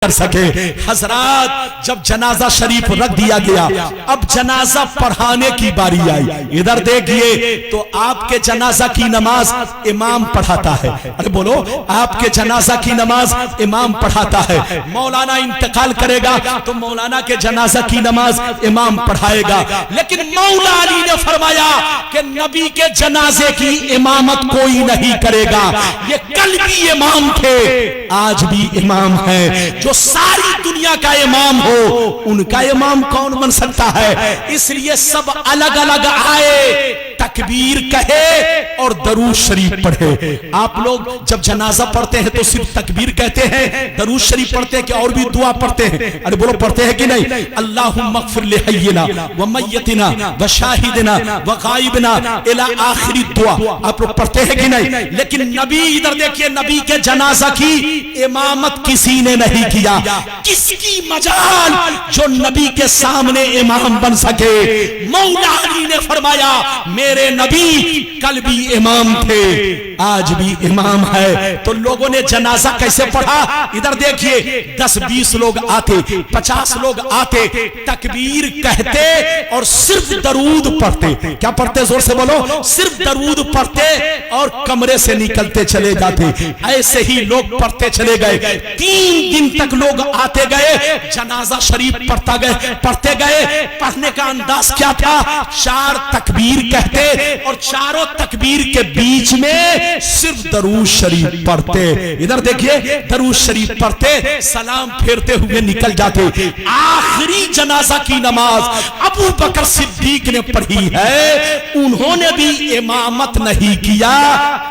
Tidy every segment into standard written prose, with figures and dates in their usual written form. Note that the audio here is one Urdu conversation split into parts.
کر سکے۔ حضرات جب جنازہ شریف رکھ دیا گیا، اب جنازہ پڑھانے کی باری آئی۔ ادھر دیکھئے تو آپ کے جنازہ کی نماز امام پڑھاتا ہے۔ ارے بولو، آپ کے جنازہ کی نماز امام پڑھاتا ہے۔ مولانا انتقال کرے گا تو مولانا کے جنازہ کی نماز امام پڑھائے گا، لیکن مولا علی نے فرمایا کہ نبی کے جنازے کی امامت کوئی نہیں کرے گا۔ یہ کل بھی امام تھے، آج بھی امام ہیں۔ جو ساری دنیا کا امام ہو، ان کا امام کون بن سکتا ہے؟ اس لیے سب الگ الگ آئے، تکبیر کہے اور درود شریف پڑھے۔ آپ لوگ جب جنازہ پڑھتے ہیں تو صرف تکبیر کہتے ہیں، درود شریف پڑھتے ہیں کہ اور بھی دعا پڑھتے ہیں؟ ارے بولو، پڑھتے ہیں کہ نہیں؟ اللہم اغفر لحینا ومیتنا وشاہدنا وغائبنا الى آخری دعا آپ لوگ پڑھتے ہیں کہ نہیں؟ لیکن نبی، ادھر دیکھئے، نبی کے جنازہ کی امامت کسی نے نہیں کیا۔ کس کی مجال جو نبی کے سامنے امام بن سکے؟ مولا علی نے فرمایا میرے نبی کل بھی امام تھے، آج بھی امام ہے۔ تو لوگوں نے جنازہ کیسے پڑھا؟ ادھر دیکھئے، 10-20 لوگ آتے، 50 لوگ آتے، تکبیر کہتے اور صرف درود پڑھتے۔ کیا پڑھتے؟ زور سے بولو، صرف درود پڑھتے اور کمرے سے نکلتے چلے جاتے۔ ایسے ہی لوگ پڑھتے چلے گئے، 3 دن تک لوگ آتے گئے، جنازہ شریف پڑھتے گئے۔ پڑھنے کا انداز کیا تھا؟ 4 تکبیر کہتے اور چاروں تکبیر کے بیچ میں صرف درود شریف پڑھتے۔ ادھر دیکھیے، درود شریف پڑھتے، سلام پھیرتے ہوئے نکل جاتے۔ آخری جنازہ کی نماز ابو بکر صدیق نے پڑھی ہے، انہوں نے بھی امامت نہیں کیا،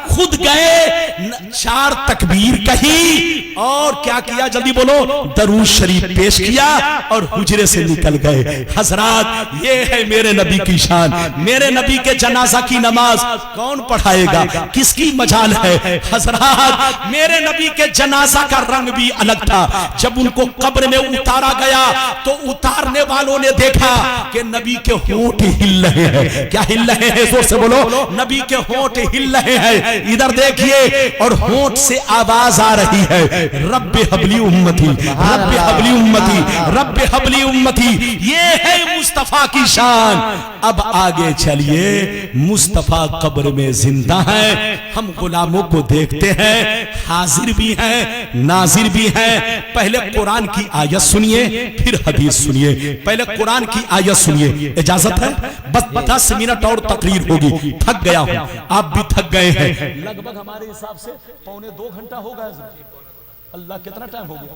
خود گئے، 4 تکبیر کہی اور کیا کیا؟ جلدی بولو، درود شریف پیش کیا اور حجرے سے نکل گئے۔ حضرات یہ ہے میرے نبی کی شان۔ میرے نبی کے جنازہ کی نماز کون پڑھائے گا؟ کس کی مجال ہے؟ حضرات میرے نبی کے جنازہ کا رنگ بھی الگ تھا۔ جب ان کو قبر میں اتارا گیا تو اتارنے والوں نے دیکھا کہ نبی کے ہونٹ ہل رہے ہیں۔ کیا ہل رہے ہیں؟ زور سے بولو، نبی کے ہونٹ ہل رہے ہیں۔ ادھر دیکھیے، اور ہونٹ سے آواز آ رہی ہے، رب حبلی امتی، رب حبلی امتی، رب حبلی امتی۔ یہ ہے مصطفیٰ کی شان۔ اب آگے چلیے، مصطفیٰ قبر میں زندہ ہیں، ہم غلاموں کو دیکھتے ہیں، حاضر بھی ہیں، ناظر بھی ہیں۔ پہلے قرآن کی آیت سنیے، پھر حدیث سنیے۔ پہلے قرآن کی آیت سنیے، اجازت ہے؟ بس 10 منٹ اور تقریر ہوگی، تھک گیا ہوں، آپ بھی تھک گئے ہیں۔ لگ بھگ ہمارے حساب سے 1.25 گھنٹہ ہو گیا۔ اللہ کتنا ٹائم ہو گیا؟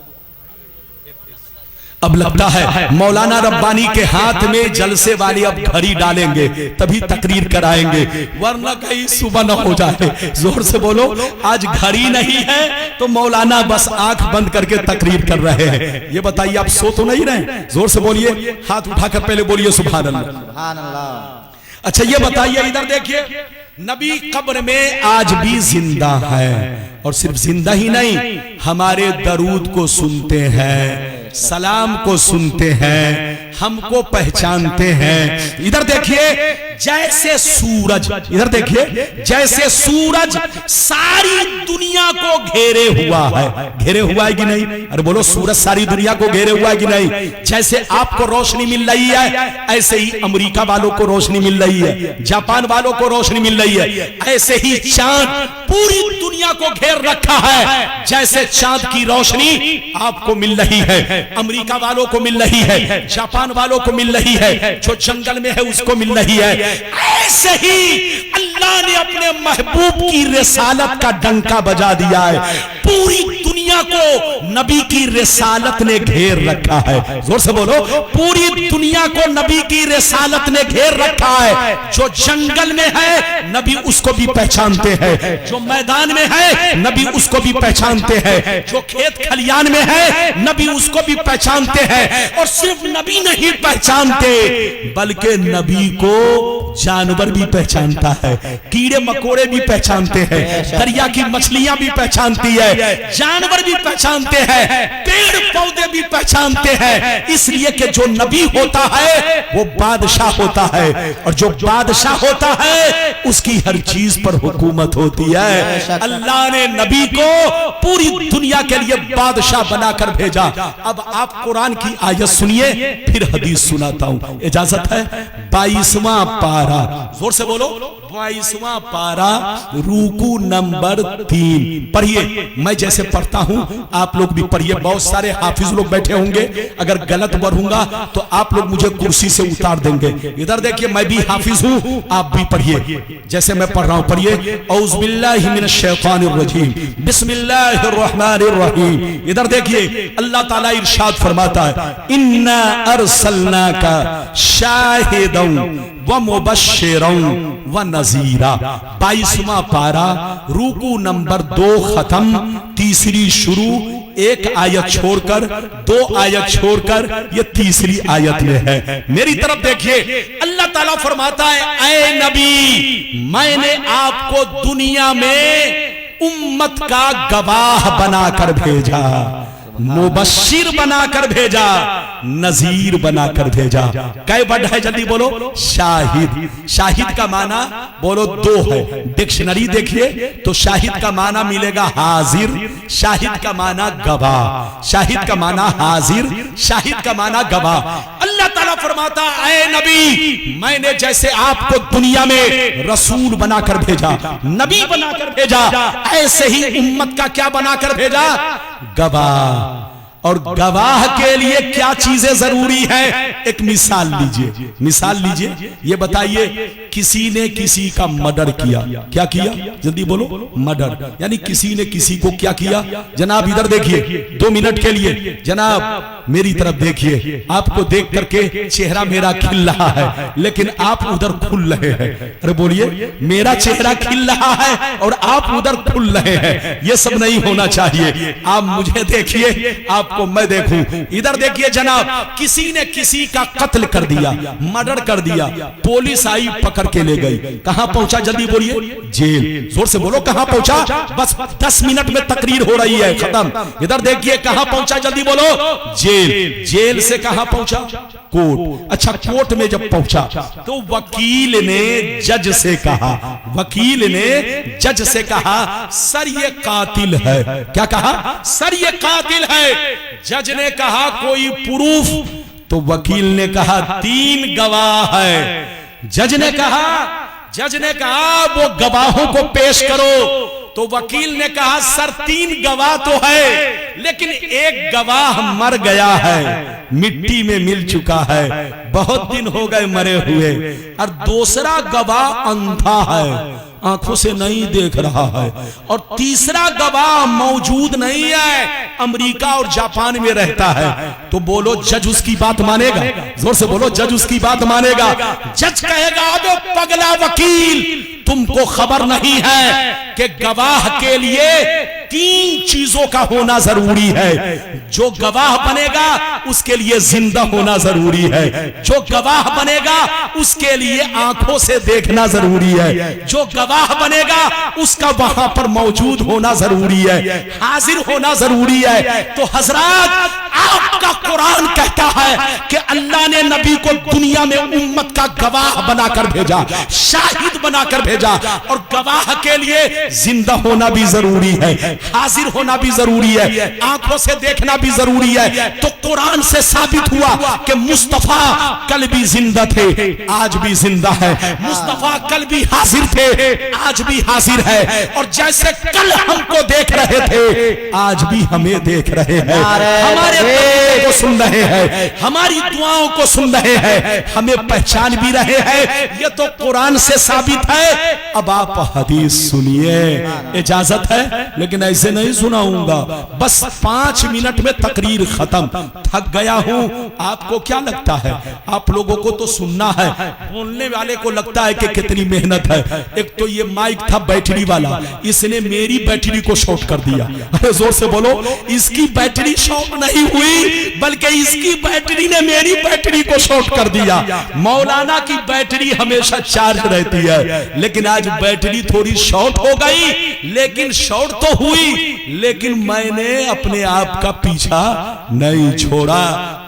اب لگتا ہے مولانا ربانی کے ہاتھ میں جلسے والے اب گھڑی ڈالیں گے تبھی تقریر کرائیں گے، ورنہ کہیں صبح نہ ہو جائے۔ زور سے بولو، آج گھڑی نہیں ہے تو مولانا بس آنکھ بند کر کے تقریر کر رہے ہیں۔ یہ بتائیے آپ سو تو نہیں رہے؟ زور سے بولیے، ہاتھ اٹھا کر پہلے بولیے سبحان اللہ، سبحان اللہ۔ اچھا یہ بتائیے، ادھر دیکھیے، نبی قبر میں آج بھی زندہ ہے، اور صرف زندہ ہی نہیں، ہمارے درود کو سنتے ہیں، سلام کو سنتے ہیں، ہم کو پہچانتے ہیں۔ ادھر دیکھیے، جیسے سورج، ادھر دیکھیے، جیسے سورج ساری دنیا کو گھیرے ہوا ہے، گھیرے ہوا ہے کہ نہیں؟ ارے بولو، سورج ساری دنیا کو گھیرے ہوا ہے کہ نہیں؟ جیسے آپ کو روشنی مل رہی ہے، ایسے ہی امریکہ والوں کو روشنی مل رہی ہے، جاپان والوں کو روشنی مل رہی ہے، ایسے ہی چاند پوری دنیا کو گھیر رکھا ہے۔ جیسے چاند کی روشنی آپ کو مل رہی ہے، امریکہ والوں کو مل رہی ہے، جاپان والوں کو مل رہی ہے، جو جنگل میں ہے اس کو مل رہی ہے، ایسے ہی اللہ نے اپنے محبوب کی رسالت کا ڈنکا بجا دیا ہے، پوری دنیا کو نبی کی رسالت نے گھیر رکھا ہے۔ زور سے بولو، پوری دنیا کو نبی کی رسالت نے گھیر رکھا ہے۔ جو جنگل میں ہے نبی اس کو بھی پہچانتے ہیں، جو میدان میں ہے نبی اس کو بھی پہچانتے ہیں، جو کھیت کھلیان میں ہے نبی اس کو بھی پہچانتے ہیں، اور صرف نبی نہیں پہچانتے بلکہ نبی کو جانور بھی پہچانتا ہے، کیڑے مکوڑے بھی پہچانتے ہیں، دریا کی مچھلیاں بھی پہچانتی ہے، جانور بھی پہچانتے ہیں، پیڑ پودے بھی پہچانتے ہیں، اس لیے کہ جو نبی ہوتا ہے وہ بادشاہ ہوتا ہے، اور جو بادشاہ ہوتا ہے اس کی ہر چیز پر حکومت ہوتی ہے۔ اللہ نے نبی کو پوری دنیا کے لیے بادشاہ بنا کر بھیجا۔ اب آپ قرآن کی آیت سنیے، پھر حدیث سناتا ہوں، اجازت ہے؟ 22واں پارہ، زور سے بولو، 22واں پارہ رکوع نمبر 3 پڑھیے۔ میں جیسے پڑھتا ہوں آپ لوگ بھی پڑھیے، بہت سارے حافظ لوگ بیٹھے ہوں گے، اگر غلط پڑھوں گا تو آپ لوگ مجھے کرسی سے اتار دیں گے۔ ادھر دیکھیے، میں بھی حافظ ہوں، آپ بھی پڑھیے جیسے میں پڑھ رہا ہوں، پڑھیے۔ اعوذ باللہ من الشیطان الرجیم، بسم اللہ الرحمن الرحیم۔ ادھر دیکھیے، اللہ تعالیٰ ارشاد فرماتا ہے، اِنَّا أَرْسَلْنَاكَ شَاهِدًا وَمُبَشِّرًا وَنَذِيرًا۔ 22واں پارہ رکوع نمبر 2 ختم، تیسری شروع، ایک آیت چھوڑ کر، 2 آیت چھوڑ کر، یہ تیسری آیت میں ہے۔ میری طرف دیکھیے، اللہ تعالیٰ فرماتا ہے، اے نبی، میں نے آپ کو دنیا میں امت کا گواہ بنا کر بھیجا، مبشر بنا کر بھیجا، نذیر بنا کر بھیجا۔ کئی ورڈ ہے جلدی بولو؟ شاہد۔ شاہد کا معنی بولو 2 ہے، ڈکشنری دیکھیے تو شاہد کا معنی ملے گا حاضر، شاہد کا معنی گواہ، شاہد کا معنی حاضر، شاہد کا معنی گواہ۔ اللہ تعالیٰ فرماتا، اے نبی، میں نے جیسے آپ کو دنیا میں رسول بنا کر بھیجا، نبی بنا کر بھیجا، ایسے ہی امت کا کیا بنا کر بھیجا؟ گواہ۔ اور گواہ کے لیے کیا چیزیں ضروری ہیں؟ ایک مثال لیجئے، مثال لیجئے، یہ بتائیے، کسی نے کسی کا مرڈر کیا، کیا کیا؟ جلدی بولو، مرڈر، یعنی کسی نے کسی کو کیا کیا؟ جناب ادھر دیکھیے 2 منٹ کے لیے، جناب میری طرف دیکھیے، آپ کو دیکھ کر کے چہرہ میرا کھل رہا ہے لیکن آپ ادھر کھل رہے ہیں۔ ارے بولیے، میرا چہرہ کھل رہا ہے اور آپ ادھر کھل رہے ہیں، یہ سب نہیں ہونا چاہیے۔ آپ مجھے دیکھیے، آپ کو میں دیکھوں۔ ادھر دیکھیے جناب، کسی نے کسی کا قتل کر دیا، مرڈر کر دیا، پولیس آئی پکڑ کے لے گئی، کہاں پہنچا؟ جلدی بولیے، جیل۔ زور سے بولو، کہاں پہنچا؟ بس 10 منٹ میں تقریر ہو رہی ہے، ختم۔ ادھر دیکھیے، کہاں پہنچا؟ جلدی بولو، جیل۔ جیل سے کہاں پہنچا؟ کورٹ۔ اچھا، کورٹ میں جب پہنچا تو وکیل نے جج سے کہا، وکیل نے جج سے کہا، سر یہ قاتل ہے۔ کیا کہا؟ سر یہ قاتل ہے۔ جج نے کہا کوئی پروف؟ تو وکیل نے کہا 3 گواہ ہے۔ جج نے کہا وہ گواہوں کو پیش کرو۔ تو وکیل نے کہا سر 3 گواہ تو ہے لیکن ایک گواہ مر گیا ہے، مٹی میں مل چکا ہے، بہت دن ہو گئے مرے ہوئے، اور دوسرا گواہ اندھا ہے، آنکھوں سے نہیں دیکھ رہا ہے، اور تیسرا گواہ موجود نہیں ہے، امریکہ اور جاپان میں رہتا ہے۔ تو بولو جج اس کی بات مانے گا؟ زور سے بولو، جج اس کی بات مانے گا؟ جج کہے گا ابے پگلا وکیل، تم کو خبر نہیں ہے کہ گواہ کے لیے 3 چیزوں کا ہونا ضروری ہے۔ جو گواہ بنے گا اس کے لیے زندہ ہونا ضروری ہے، جو گواہ بنے گا اس کے لیے آنکھوں سے دیکھنا ضروری ہے، جو گواہ بنے گا اس کا وہاں پر موجود ہونا ضروری ہے، حاضر ہونا ضروری ہے۔ تو حضرات، آپ کا قرآن کہتا ہے کہ اللہ نے نبی کو دنیا میں امت کا گواہ بنا کر بھیجا، شاہد بنا کر بھیجا، اور گواہ کے لیے زندہ ہونا بھی ضروری ہے، حاضر ہونا بھی ضروری ہے، آنکھوں سے دیکھنا بھی ضروری ہے۔ تو قرآن سے ثابت ہوا کہ مصطفیٰ کل بھی زندہ تھے، آج بھی زندہ ہے، مصطفیٰ کل بھی حاضر تھے، آج بھی حاضر ہے، اور جیسے کل ہم کو دیکھ رہے تھے آج بھی ہمیں دیکھ رہے ہیں، ہمارے دعاؤں کو سن رہے ہیں، ہماری دعاؤں کو سن رہے ہیں، ہمیں پہچان بھی رہے ہیں۔ یہ تو قرآن سے ثابت ہے۔ اب آپ حدیث سنیے، اجازت ہے لیکن ایسے نہیں سناؤں گا، بس 5 منٹ میں تقریر ختم۔ تھک گیا ہوں۔ آپ کو کیا لگتا ہے؟ آپ لوگوں کو تو سننا ہے، بولنے والے کو لگتا ہے کہ کتنی محنت ہے۔ ایک تو یہ مائک تھا بیٹری والا، اس نے میری بیٹری کو شارٹ کر دیا۔ ارے زور سے بولو، اس کی بیٹری شارٹ نہیں ہوئی، بلکہ اس کی بیٹری نے میری بیٹری کو شارٹ کر دیا۔ مولانا کی بیٹری ہمیشہ چارج رہتی ہے، لیکن آج بیٹری تھوڑی شارٹ ہو گئی، لیکن شارٹ تو ہوئی، لیکن میں نے اپنے آپ کا پیچھا نہیں چھوڑا۔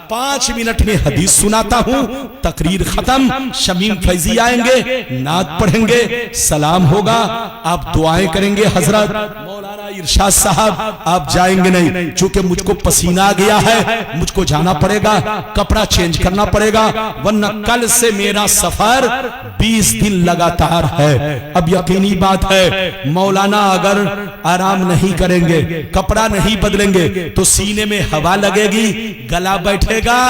5 منٹ میں حدیث سناتا ہوں، تقریر ختم، شمیم فیضی آئیں گے، نعت پڑھیں گے، سلام ہوگا، آپ دعائیں کریں گے۔ حضرت مولانا ارشاد صاحب آپ جائیں گے نہیں، چونکہ مجھ کو پسینہ آ گیا ہے، مجھ کو جانا پڑے گا، کپڑا چینج کرنا پڑے گا، ورنہ کل سے میرا سفر 20 دن لگاتار ہے۔ اب یقینی بات ہے مولانا اگر آرام نہیں کریں گے، کپڑا نہیں بدلیں گے تو سینے میں ہوا لگے گی، گلا بیٹھے گا،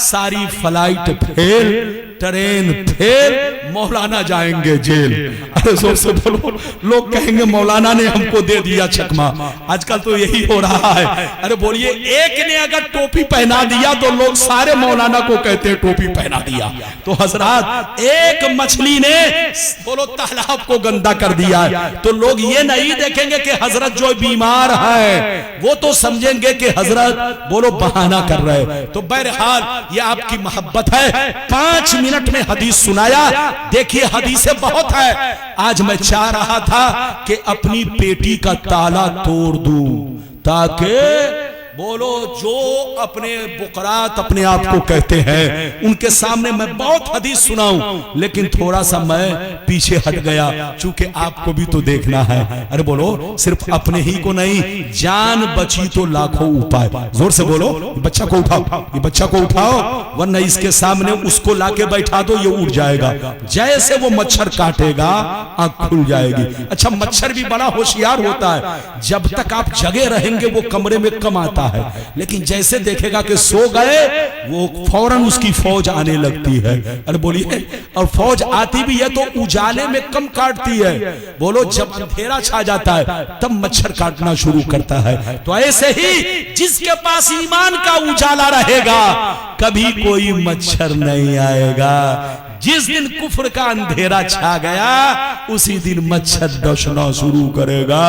ساری فلائٹ پھیل، ٹرین پھیل، مولانا جائیں گے جیل۔ ارے زور سے بولو، لوگ کہیں گے مولانا نے ہم کو دے دیا چکمہ۔ آج کل تو یہی ہو رہا ہے۔ ارے بولیے، ایک نے اگر ٹوپی پہنا دیا تو لوگ سارے مولانا کو کہتے ہیں ٹوپی پہنا دیا۔ تو حضرات، ایک مچھلی نے بولو تالاب کو گندا کر دیا ہے، تو لوگ یہ نہیں دیکھیں گے کہ حضرت جو بیمار ہے، وہ تو سمجھیں گے کہ حضرت بولو بہانہ کر رہے۔ تو بہرحال یہ آپ کی محبت ہے۔ 5 منٹ میں حدیث سنایا۔ دیکھیے حدیثیں بہت ہے، آج میں چاہ رہا تھا کہ اپنی پیٹی کا تالا توڑ دوں، تاکہ بولو جو اپنے بقرات اپنے آپ کو کہتے ہیں ان کے سامنے میں بہت حدیث سناؤں، لیکن تھوڑا سا میں پیچھے ہٹ گیا، چونکہ آپ کو بھی تو دیکھنا ہے۔ ارے بولو، صرف اپنے ہی کو نہیں، جان بچی تو لاکھوں اپائے۔ زور سے بولو، بچہ کو اٹھاؤ، یہ بچہ کو اٹھاؤ، ورنہ اس کے سامنے اس کو لا کے بیٹھا دو، یہ اڑ جائے گا۔ جیسے وہ مچھر کاٹے گا آنکھ کھل جائے گی۔ اچھا، مچھر بھی بڑا ہوشیار ہوتا ہے، جب تک آپ جگے رہیں گے وہ کمرے میں کم آتا ہے، لیکن جیسے دیکھے گا کہ سو گئے وہ فوراً اس کی فوج آنے لگتی ہے۔ ارے بولیے، اور فوج آتی بھی ہے تو اجالے میں کم کاٹتی ہے۔ بولو، جب اندھیرا چھا جاتا ہے تب مچھر کاٹنا شروع کرتا ہے۔ تو ایسے ہی جس کے پاس ایمان کا اجالا رہے گا کبھی کوئی مچھر نہیں آئے گا۔ جس دن کفر کا اندھیرا چھا گیا اسی دن مچھر ڈسنا شروع کرے گا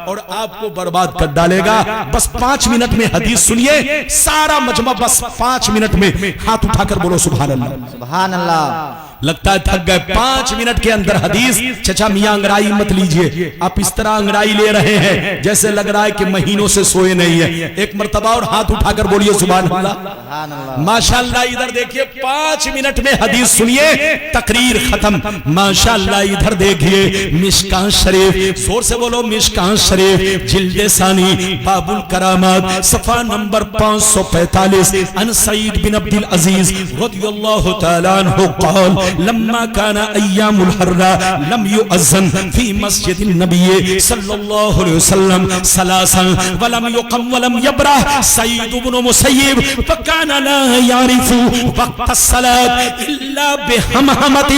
اور آپ کو برباد کر ڈالے گا۔ بس 5 منٹ میں حدیث سنیے، سارا مجمع بس 5 منٹ میں ہاتھ اٹھا کر بولو سبحان اللہ، سبحان اللہ۔ لگتا ہے تھک گئے، 5 منٹ کے اندر حدیث۔ چچا میاں انگڑائی مت لیجئے، آپ اس طرح انگڑائی لے رہے ہیں جیسے لگ رہا ہے کہ مہینوں سے سوئے نہیں ہیں۔ ایک مرتبہ اور ہاتھ اٹھا کر بولیے سبحان اللہ، ماشاءاللہ۔ ادھر دیکھیے، 5 منٹ میں حدیث سنیے، تقریر ختم۔ ماشاءاللہ ادھر دیکھیے، مشکاہ شریف، زور سے بولو مشکاہ شریف، جلد ثانی، باب الکرامات، صفحہ نمبر 545۔ ان سعید بن عبد العزیز رضی اللہ تعالیٰ عنہ قال لما كان ايام الحر لم يؤذن في مسجد النبي صلى الله عليه وسلم ثلاثا ولم يقم ولم يبرح سعيد بن مسيب فكان لا يعرف وقت الصلاة الا بهمهمة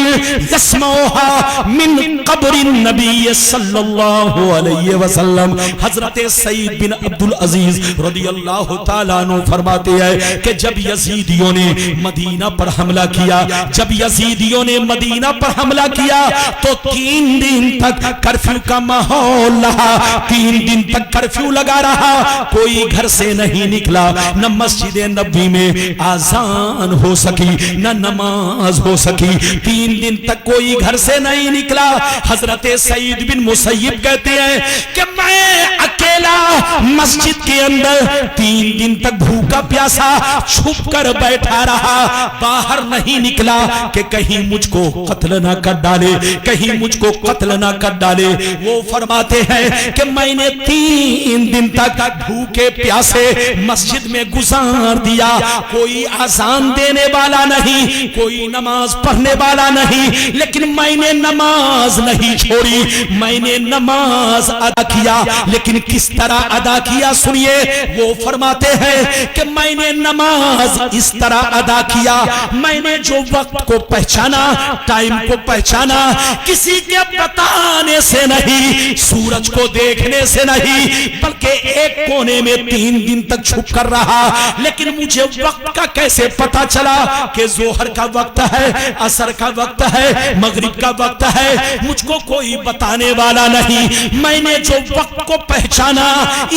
يسمعها من قبر النبي صلى الله عليه وسلم۔ حضرت سعید بن عبد العزیز رضی اللہ تعالیٰ عنہ فرماتے ہیں کہ جب یزیدیوں نے مدینہ پر حملہ کیا، جب یزیدیوں نے مدینہ پر حملہ کیا تو 3 دن تک کرفیو کا ماحول رہا، 3 دن تک کرفیو لگا رہا، کوئی گھر سے نہیں نکلا، نہ مسجد نبوی میں آذان ہو سکی نہ نماز ہو سکی، 3 دن تک کوئی گھر سے نہیں نکلا۔ حضرت سعید بن مسیب کہتے ہیں کہ میں اکیلا مسجد کے اندر 3 دن تک بھوکا پیاسا چھپ کر بیٹھا رہا، باہر نہیں نکلا کہ کہیں مجھ کو قتل نہ کر ڈالے، کہیں مجھ کو قتل نہ کر ڈالے۔ وہ فرماتے ہیں کہ میں نے 3 دن تک بھوکے پیاسے مسجد میں گزار دیا، کوئی آذان دینے والا نہیں، کوئی نماز پڑھنے والا نہیں، لیکن میں نے نماز نہیں چھوڑی، میں نے نماز ادا کیا۔ لیکن کس طرح ادا کیا سنیے، وہ فرماتے ہیں کہ میں نے نماز اس طرح ادا کیا، میں نے جو وقت کو پہچانا، ٹائم کو پہچانا، کسی کے بتانے سے نہیں، سورج کو دیکھنے سے نہیں، بلکہ ایک کونے میں 3 دن تک چھپ کر رہا۔ لیکن مجھے وقت کا کیسے پتا چلا کہ ظہر کا وقت ہے، عصر کا وقت ہے، مغرب کا وقت ہے، مجھ کو کوئی بتانے والا نہیں۔ میں نے جو وقت کو پہچانا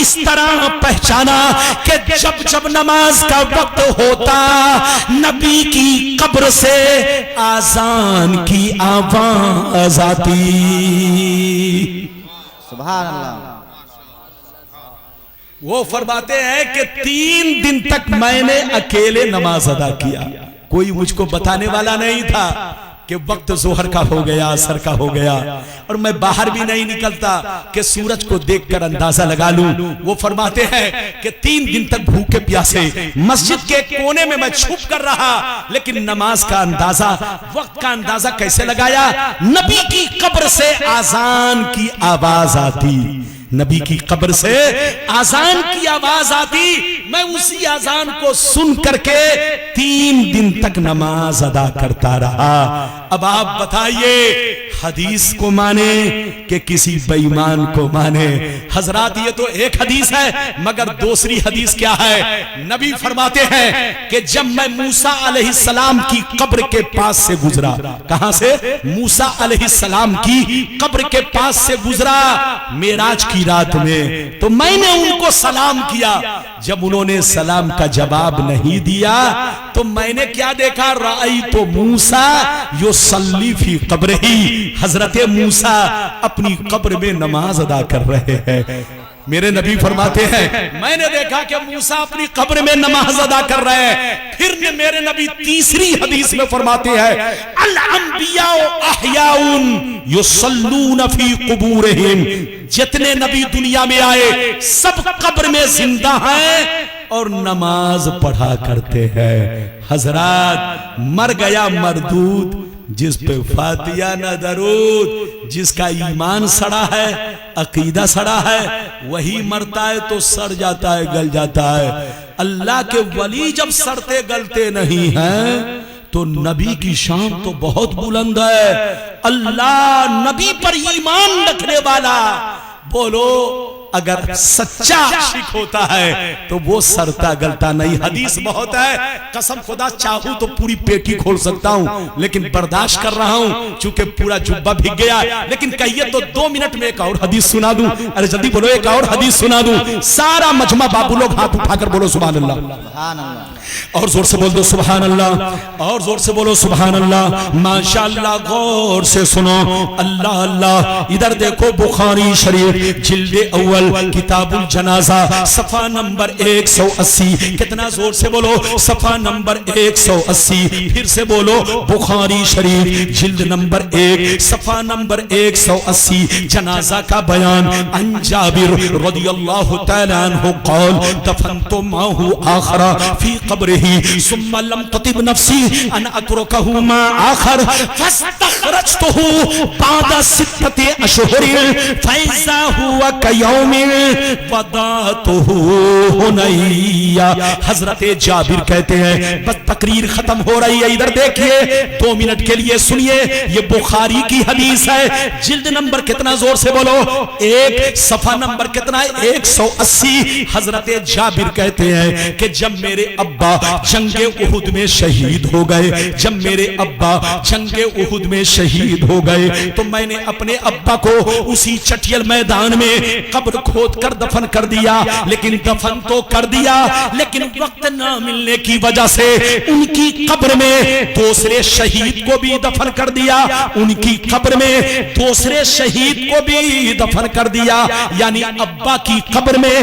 اس طرح پہچانا کہ جب جب نماز کا وقت ہوتا نبی کی قبر سے آذان کی آواز آتی۔ سبحان اللہ۔ وہ فرماتے ہیں کہ 3 دن تک میں نے اکیلے نماز ادا کیا، کوئی مجھ کو بتانے والا نہیں تھا کہ وقت ظہر کا ہو گیا، عصر کا ہو گیا، اور میں باہر بھی نہیں نکلتا کہ سورج کو دیکھ کر اندازہ لگا لوں۔ وہ فرماتے ہیں کہ 3 دن تک بھوکے پیاسے مسجد کے کونے میں چھپ کر رہا، لیکن نماز کا اندازہ، وقت کا اندازہ کیسے لگایا؟ نبی کی قبر سے آذان کی آواز آتی، نبی کی قبر سے آذان کی آواز آتی، میں اسی آذان کو سن کر کے 3 دن تک نماز ادا کرتا رہا۔ اب آپ بتائیے حدیث کو مانے کہ کسی بے ایمان کو مانے؟ حضرات یہ تو ایک حدیث ہے، مگر دوسری حدیث کیا ہے؟ نبی فرماتے ہیں کہ جب میں موسیٰ علیہ السلام کی قبر کے پاس سے گزرا، کہاں سے؟ موسیٰ علیہ السلام کی قبر کے پاس سے گزرا معراج کی رات میں، تو میں نے ان کو سلام کیا۔ جب انہوں نے سلام کا جواب نہیں دیا تو میں نے کیا دیکھا؟ رأیت موسیٰ یصلی فی قبرہ، حضرت موسیٰ اپنی قبر میں نماز ادا کر رہے ہیں۔ میرے نبی فرماتے ہیں میں نے دیکھا کہ موسیٰ اپنی قبر میں نماز ادا کر رہے ہیں۔ پھر میرے نبی تیسری حدیث میں فرماتے ہیں الانبیاء احیاء یصلون فی قبورہم، جتنے نبی دنیا میں آئے سب قبر میں زندہ ہیں اور نماز پڑھا کرتے ہیں۔ حضرات مر گیا مردود، جس پہ فاتحہ نہ درود، جس کا ایمان سڑا ہے، عقیدہ سڑا ہے، وہی مرتا ہے تو سڑ جاتا ہے، گل جاتا ہے۔ اللہ کے ولی جب سڑتے گلتے نہیں ہیں تو نبی کی شان تو بہت بلند ہے۔ اللہ نبی پر ایمان رکھنے والا، بولو اگر سچا عاشق ہوتا ہے تو وہ سرتا گلتا نہیں۔ حدیث بہت ہے، قسم خدا چاہوں تو پوری پیٹی کھول سکتا ہوں، لیکن برداشت کر رہا ہوں چونکہ پورا جبہ بھگ گیا۔ لیکن کہیے تو 2 منٹ میں ایک اور حدیث سنا دوں، ارے جلدی بولو ایک اور حدیث سنا دوں۔ سارا مجمع بابو لوگ ہاتھ اٹھا کر بولو سبحان اللہ، اور زور سے بول دو سبحان اللہ، اور زور سے بولو سبحان اللہ۔ ماشاءاللہ غور سے سنو، اللہ اللہ۔ ادھر دیکھو بخاری شریف جلد اول کتاب الجنازہ صفحہ نمبر 180، کتنا زور سے بولو، صفحہ نمبر 180۔ پھر سے بولو بخاری شریف جلد نمبر 1 صفحہ نمبر 180، جنازہ کا بیان۔ عن جابر رضی اللہ تعالی عنہ قال دفنت معه آخر فی قبره ثم لم تطب نفسی ان اترکه مع آخر فاستخرجته بعد 6 اشہر فاذا هو کیوم وداتہ ہنیہ۔ حضرت جابر کہتے ہیں بس تقریر ختم ہو رہی ہے، ادھر دیکھئے 2 منٹ کے لیے سنیے، یہ بخاری کی حدیث ہے، جلد نمبر کتنا زور سے بولو، 1 صفحہ نمبر کتنا ہے 180۔ حضرت جابر کہتے ہیں کہ جب میرے ابا جنگ احد میں شہید ہو گئے، جب میرے ابا جنگ احد میں شہید ہو گئے تو میں نے اپنے ابا کو اسی چٹیل میدان میں قبر کھود کر دفن کر دیا، لیکن دفن تو کر دیا لیکن وقت نہ ملنے کی وجہ سے ان کی قبر میں دوسرے شہید کو بھی دفن کر دیا، ان کی قبر میں دوسرے شہید کو بھی دفن کر دیا، یعنی ابا کی قبر میں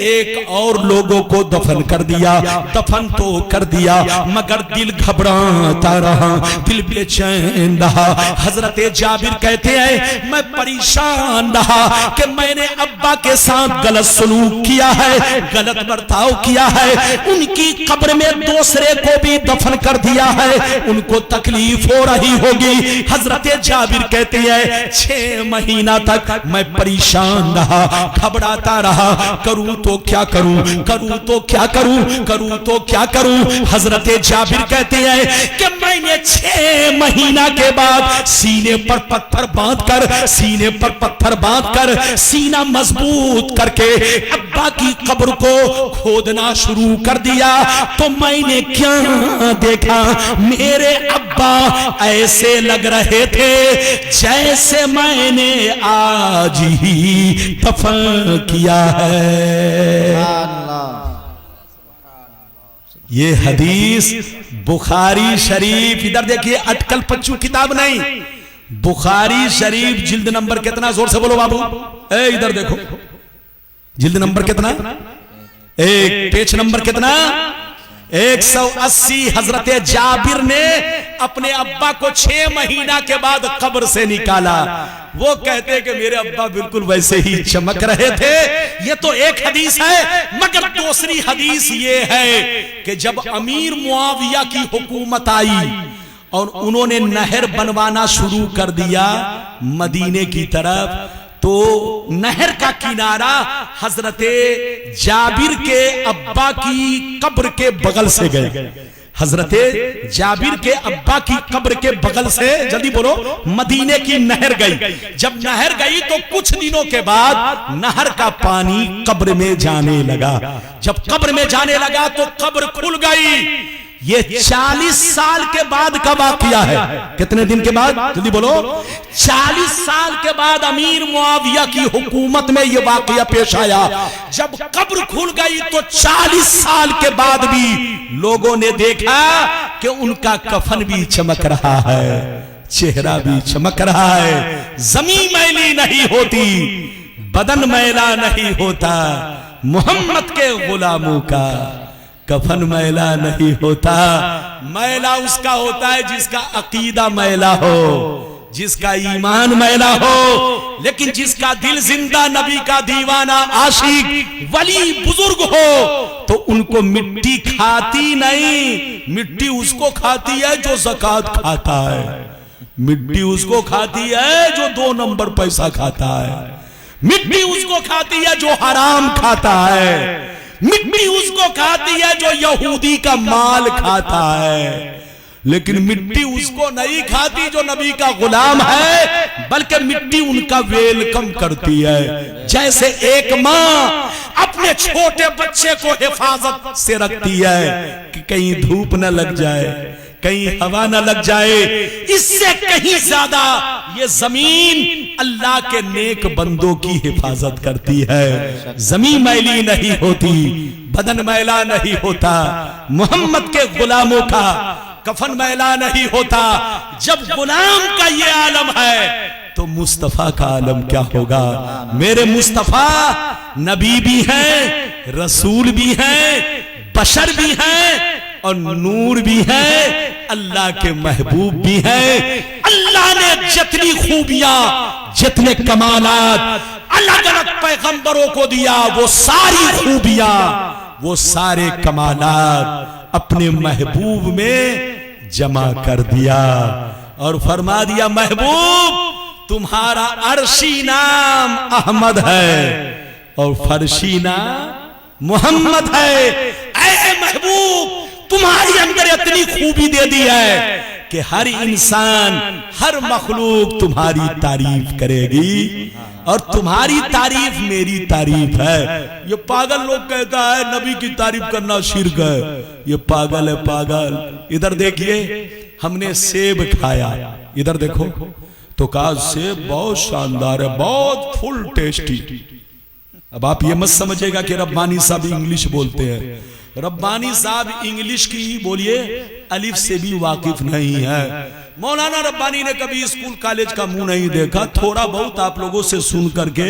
ایک اور لوگوں کو دفن کر دیا۔ دفن تو کر دیا مگر دل گھبراتا رہا، دل بے چین رہا۔ حضرت جابر کہتے ہیں میں پریشان رہا کہ میں نے ابا کے ساتھ غلط سلوک کیا ہے، غلط برتاؤ کیا ہے، ان کی قبر میں دوسرے کو بھی دفن کر دیا ہے، ان کو تکلیف ہو رہی ہوگی۔ حضرت جابر کہتے ہیں 6 مہینہ تک میں پریشان رہا، گھبراتا رہا، کروں تو کیا کروں، کروں تو کیا کروں، کروں تو کیا کروں۔ حضرت جابر کہتے ہیں کہ میں نے 6 مہینہ کے بعد سینے پر پتھر باندھ کر، سینے پر پتھر باندھ کر سینہ مضبوط کر کے ابا کی قبر کو کھودنا شروع کر دیا، تو میں نے کیا دیکھا، میرے ابا ابا ایسے لگ رہے تھے جیسے میں نے آج ہی دفن کیا ہے. یہ حدیث بخاری شریف، ادھر دیکھیے اٹکل پچو کتاب نہیں، بخاری شریف جلد نمبر کتنا، زور سے بولو بابو، اے ادھر دیکھو، جلد نمبر کتنا، ایک پیج نمبر کتنا، 180. حضرت جابر نے اپنے ابا کو 6 مہینہ کے بعد قبر سے نکالا. وہ کہتے کہ میرے ابا بالکل ویسے ہی چمک رہے تھے. یہ تو ایک حدیث ہے، مگر دوسری حدیث یہ ہے کہ جب امیر معاویہ کی حکومت آئی اور انہوں نے نہر بنوانا شروع کر دیا مدینے کی طرف، تو نہر کا کنارہ حضرت جابر کے ابا کی قبر کے بغل سے گئے. حضرت جابر کے ابا کی قبر کے بغل سے، جلدی بولو، مدینے کی نہر گئی. جب نہر گئی تو کچھ دنوں کے بعد نہر کا پانی قبر میں جانے لگا. جب قبر میں جانے لگا تو قبر کھل گئی. یہ 40 سال کے بعد کا واقعہ ہے. کتنے دن کے بعد، جلدی بولو، 40 سال کے بعد امیر معاویہ کی حکومت میں یہ واقعہ پیش آیا. جب قبر کھل گئی تو 40 سال کے بعد بھی لوگوں نے دیکھا کہ ان کا کفن بھی چمک رہا ہے، چہرہ بھی چمک رہا ہے. زمین میلی نہیں ہوتی، بدن میلا نہیں ہوتا. محمد کے غلاموں کا کفن میلا نہیں ہوتا. میلا اس کا ہوتا ہے جس کا عقیدہ میلا ہو، جس کا ایمان میلا ہو، لیکن جس کا دل زندہ نبی کا دیوانہ عاشق ولی بزرگ ہو تو ان کو مٹی کھاتی نہیں. مٹی اس کو کھاتی ہے جو زکوٰۃ کھاتا ہے، مٹی اس کو کھاتی ہے جو 2 نمبر پیسہ کھاتا ہے، مٹی اس کو کھاتی ہے جو حرام کھاتا ہے، مٹی اس کو کھاتی ہے جو یہودی کا مال کھاتا ہے. لیکن مٹی اس کو نہیں کھاتی جو نبی کا غلام ہے، بلکہ مٹی ان کا ویلکم کرتی ہے. جیسے ایک ماں اپنے چھوٹے بچے کو حفاظت سے رکھتی ہے کہ کہیں دھوپ نہ لگ جائے، کہیں ہوا نہ لگ جائے، اس سے کہیں زیادہ یہ زمین اللہ کے نیک بندوں کی حفاظت کرتی ہے. زمین میلی نہیں ہوتی، بدن میلا نہیں ہوتا. محمد کے غلاموں کا کفن میلا نہیں ہوتا. جب غلام کا یہ عالم ہے تو مصطفیٰ کا عالم کیا ہوگا. میرے مصطفیٰ نبی بھی ہیں، رسول بھی ہیں، بشر بھی ہیں اور نور بھی ہے، اللہ کے محبوب بھی ہیں. اللہ نے جتنی خوبیاں، جتنے کمالات الگ الگ پیغمبروں کو دیا، وہ ساری خوبیاں، وہ سارے کمالات اپنے محبوب میں جمع کر دیا اور فرما دیا محبوب تمہارا عرشی نام احمد ہے اور فرشی نام محمد ہے. اے محبوب تمہاری اندر اتنی خوبی دے دی ہے کہ ہر انسان، ہر مخلوق تمہاری تعریف کرے گی اور تمہاری تعریف میری تعریف ہے. یہ پاگل لوگ کہتا ہے نبی کی تعریف کرنا شرک ہے. یہ پاگل ہے، پاگل. ادھر دیکھیے، ہم نے سیب کھایا، ادھر دیکھو تو کہا سیب بہت شاندار ہے، بہت فل ٹیسٹی. اب آپ یہ مت سمجھے گا کہ ربانی صاحب انگلش بولتے ہیں. ربانی صاحب انگلش کی بولیے الف سے بھی واقف نہیں ہے. مولانا ربانی نے کبھی اسکول کالج کا منہ نہیں دیکھا. تھوڑا بہت آپ لوگوں سے سن کر کے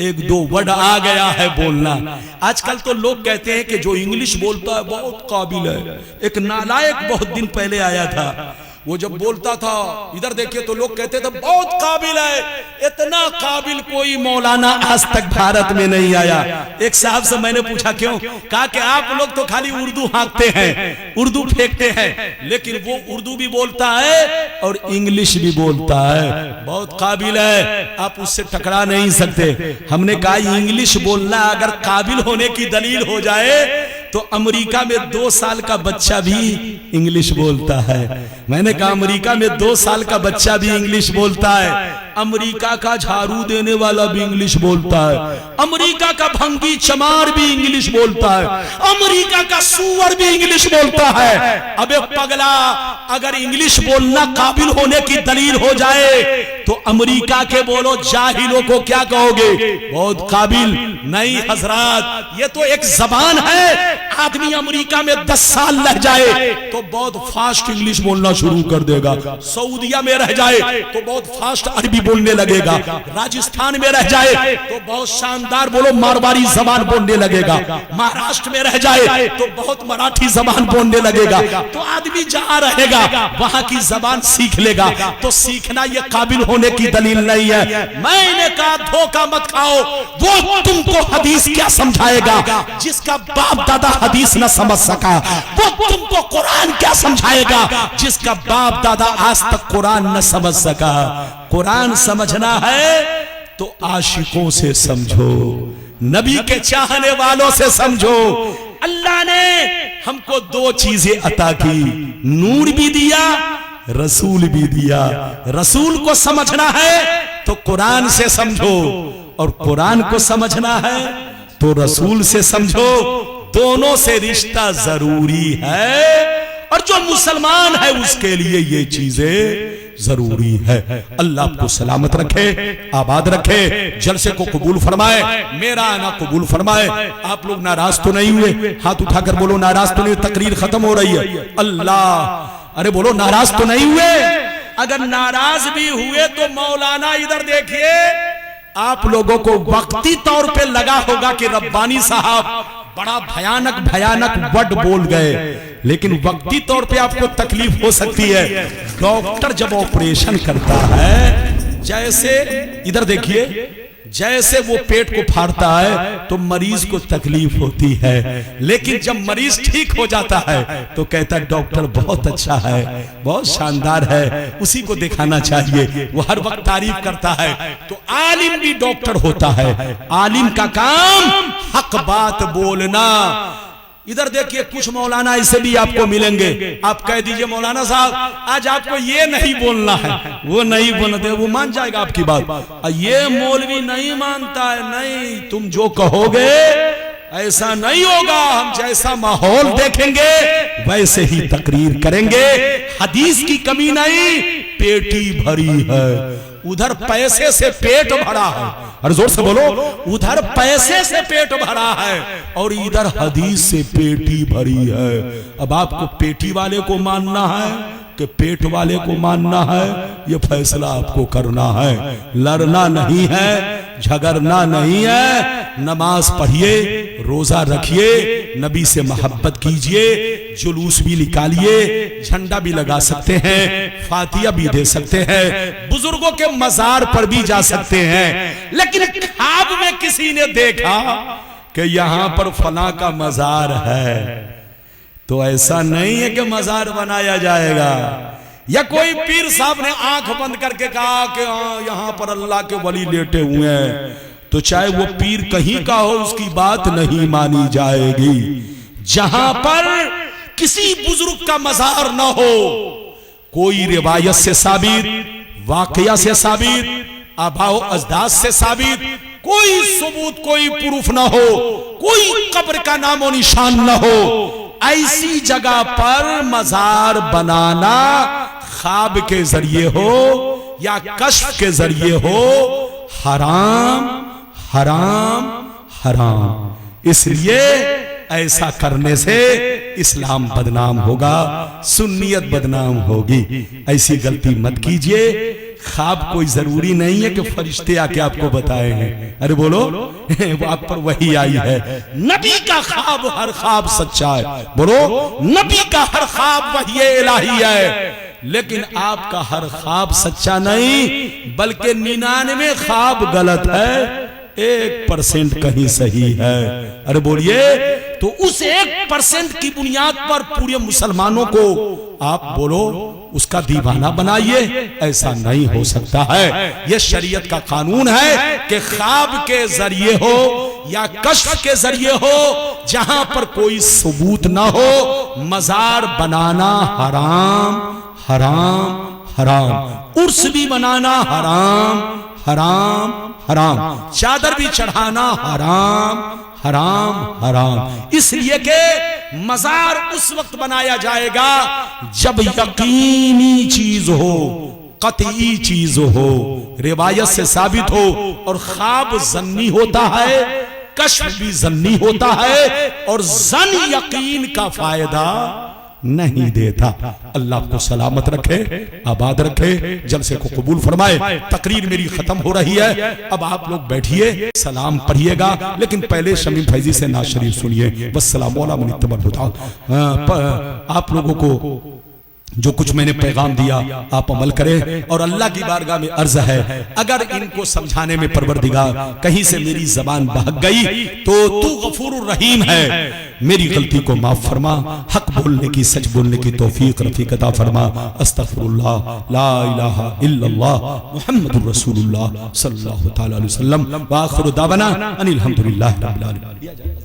1-2 ورڈ آ گیا ہے بولنا. آج کل تو لوگ کہتے ہیں کہ جو انگلش بولتا ہے بہت قابل ہے. ایک نالائق بہت دن پہلے آیا تھا، وہ جب بولتا تھا ادھر دیکھیں تو لوگ کہتے تھے بہت قابل ہے. اتنا قابل کوئی مولانا آج تک بھارت میں نہیں آیا. ایک صاحب سے میں نے پوچھا کیوں؟ کہا کہ آپ لوگ تو خالی اردو ہانکتے ہیں، اردو پھینکتے ہیں، لیکن وہ اردو بھی بولتا ہے اور انگلش بھی بولتا ہے. بہت قابل ہے، آپ اس سے ٹکرا نہیں سکتے. ہم نے کہا انگلش بولنا اگر قابل ہونے کی دلیل ہو جائے تو امریکہ میں 2 سال کا بچہ بھی انگلش بولتا ہے. میں نے کہا امریکہ میں 2 سال کا بچہ بھی انگلش بولتا ہے. امریکہ کا جھاڑو دینے والا بھی انگلش بولتا ہے، امریکہ کا بھنگی چمار بھی انگلش بولتا ہے، امریکہ کا سور بھی انگلش بولتا ہے۔ ابے پگلا، اگر انگلش بولنا قابل ہونے کی دلیل ہو جائے تو امریکہ کے بولو جاہلوں کو کیا کہو گے؟ بہت قابل نہیں حضرات، یہ تو ایک زبان ہے۔ آدمی امریکہ میں 10 سال رہ جائے تو بہت فاسٹ انگلش بولنا شروع کر دے گا، سعودیہ میں رہ جائے تو بہت فاسٹ عربی بولنے لگے گا، راجستھان میں رہ جائے تو بہت شاندار بولو مارواڑی زبان بولنے لگے گا، مہاراشٹر میں رہ جائے تو بہت مراٹھی زبان بولنے لگے گا۔ تو آدمی جہاں رہے گا وہاں کی زبان سیکھ لے گا، تو سیکھنا یہ قابل ہونے کی دلیل نہیں ہے۔ میں نے کہا دھوکہ مت کھاؤ، وہ تم کو حدیث کیا سمجھائے گا جس کا باپ دادا حدیث نہ سمجھ سکا؟ وہ تم کو قرآن کیا سمجھائے گا جس کا باپ دادا آج تک قرآن نہ سمجھ سکا؟ قرآن سمجھنا ہے تو عاشقوں سے سمجھو، نبی کے چاہنے والوں سے سمجھو۔ اللہ نے ہم کو 2 چیزیں عطا کی، نور بھی دیا، رسول بھی دیا۔ رسول کو سمجھنا ہے تو قرآن سے سمجھو، اور قرآن کو سمجھنا ہے تو رسول سے سمجھو۔ دونوں سے رشتہ ضروری ہے، اور جو مسلمان ہے اس کے لیے یہ چیزیں ضروری ہے۔ اللہ آپ کو سلامت رکھے، آباد رکھے، جلسے کو قبول فرمائے، میرا آنا قبول فرمائے۔ آپ لوگ ناراض تو نہیں ہوئے؟ ہاتھ اٹھا کر بولو ناراض تو نہیں، تقریر ختم ہو رہی ہے۔ اللہ، ارے بولو ناراض تو نہیں ہوئے؟ اگر ناراض بھی ہوئے تو مولانا ادھر دیکھیے، آپ لوگوں کو وقتی طور پہ لگا ہوگا کہ ربانی صاحب بڑا بھیانک ورڈ بول گئے، لیکن وقتی طور پہ آپ کو تکلیف ہو سکتی ہے۔ ڈاکٹر جب آپریشن کرتا ہے، جیسے ادھر دیکھیے، جیسے وہ پیٹ کو پھاڑتا ہے تو مریض کو تکلیف ہوتی ہے، لیکن جب مریض ٹھیک ہو جاتا ہے تو کہتا ہے ڈاکٹر بہت اچھا ہے، بہت شاندار ہے، اسی کو دکھانا چاہیے، وہ ہر وقت تعریف کرتا ہے۔ تو عالم بھی ڈاکٹر ہوتا ہے، عالم کا کام حق بات بولنا۔ ادھر دیکھیے کچھ مولانا ایسے بھی آپ کو ملیں گے، آپ کہہ دیجئے مولانا صاحب آج آپ کو یہ نہیں بولنا ہے، وہ نہیں بولتے، وہ مان جائے گا آپ کی بات۔ یہ مولوی نہیں مانتا ہے، نہیں، تم جو کہو گے ایسا نہیں ہوگا، ہم جیسا ماحول دیکھیں گے ویسے ہی تقریر کریں گے۔ حدیث کی کمی نہیں، پیٹی بھری ہے، ادھر پیسے سے پیٹ بھرا ہے، اور زور سے بولو، ادھر پیسے سے پیٹ بھرا ہے اور ادھر حدیث سے پیٹی بھری ہے۔ اب آپ کو پیٹی والے کو ماننا ہے کہ پیٹ والے کو ماننا ہے، یہ فیصلہ آپ کو کرنا ہے۔ لڑنا نہیں ہے، جھگڑنا نہیں ہے، نماز پڑھیے، روزہ رکھیے، نبی سے محبت کیجئے، جلوس بھی نکالیے، جھنڈا بھی لگا سکتے ہیں، فاتحہ بھی دے سکتے ہیں، بزرگوں کے مزار پر بھی جا سکتے ہیں۔ لیکن خواب میں کسی نے دیکھا کہ یہاں پر فلاں کا مزار ہے تو ایسا نہیں ہے کہ مزار بنایا جائے گا، یا کوئی پیر صاحب نے آنکھ بند کر کے کہا کہ یہاں پر اللہ کے ولی لیٹے ہوئے ہیں، تو چاہے وہ پیر کہیں کا ہو اس کی بات نہیں مانی جائے گی۔ جہاں پر کسی بزرگ کا مزار نہ ہو، کوئی روایت سے ثابت، واقعہ سے ثابت، آباء و اجداد سے ثابت، کوئی ثبوت، کوئی پروف نہ ہو، کوئی قبر کا نام و نشان نہ ہو، ایسی جگہ پر مزار بنانا خواب کے ذریعے ہو یا کشف کے ذریعے ہو، حرام حرام حرام۔ اس لیے ایسا کرنے سے اسلام بدنام ہوگا، سنیت بدنام ہوگی۔ ایسی غلطی مت کیجئے۔ خواب کوئی ضروری نہیں ہے کہ فرشتے آ کے آپ کو بتائے ہیں، ارے بولو وہ آپ پر وحی آئی ہے۔ نبی کا خواب، ہر خواب سچا ہے، بولو نبی کا ہر خواب وحی الہی ہے، لیکن آپ کا ہر خواب سچا نہیں بلکہ 99 خواب غلط ہے، 1% کہیں صحیح ہے۔ ارے بولیے، تو اس 1% کی بنیاد پر پورے مسلمانوں کو آپ بولو اس کا دیوانہ بنائیے، ایسا نہیں ہو سکتا ہے۔ یہ شریعت کا قانون ہے کہ خواب کے ذریعے ہو یا کشف کے ذریعے ہو، جہاں پر کوئی ثبوت نہ ہو، مزار بنانا حرام حرام حرام، عرس بھی منانا حرام حرام حرام، چادر بھی چڑھانا حرام حرام حرام، اس لیے کہ مزار اس وقت بنایا جائے گا جب یقینی چیز ہو، قطعی چیز ہو، روایت سے ثابت ہو، اور خواب ظنی ہوتا ہے، کشف بھی ظنی ہوتا ہے، اور ظن یقین کا فائدہ نہیں دیتا۔ اللہ آپ کو سلامت رکھے، آباد رکھے، جلسے کو قبول فرمائے۔ تقریر میری ختم ہو رہی ہے، اب آپ لوگ بیٹھیے، سلام پڑھیے گا، لیکن پہلے شمیم فیضی سے نعت شریف سنیے۔ والسلام علی من اتبع الہدی۔ آپ لوگوں کو جو کچھ میں نے پیغام دیا آپ عمل کریں، اور اللہ کی بارگاہ میں عرض ہے اگر ان کو سمجھانے میں پروردگار کہیں سے میری زبان بہک گئی تو تو غفور الرحیم ہے، میری غلطی کو معاف فرما، حق بولنے کی، سچ بولنے کی توفیق رفیق عطا فرما۔ استغفر اللہ، لا الہ الا اللہ، محمد الرسول اللہ صلی اللہ تعالی علیہ وسلم، وآخر دعوانا ان الحمدللہ رب العالمین۔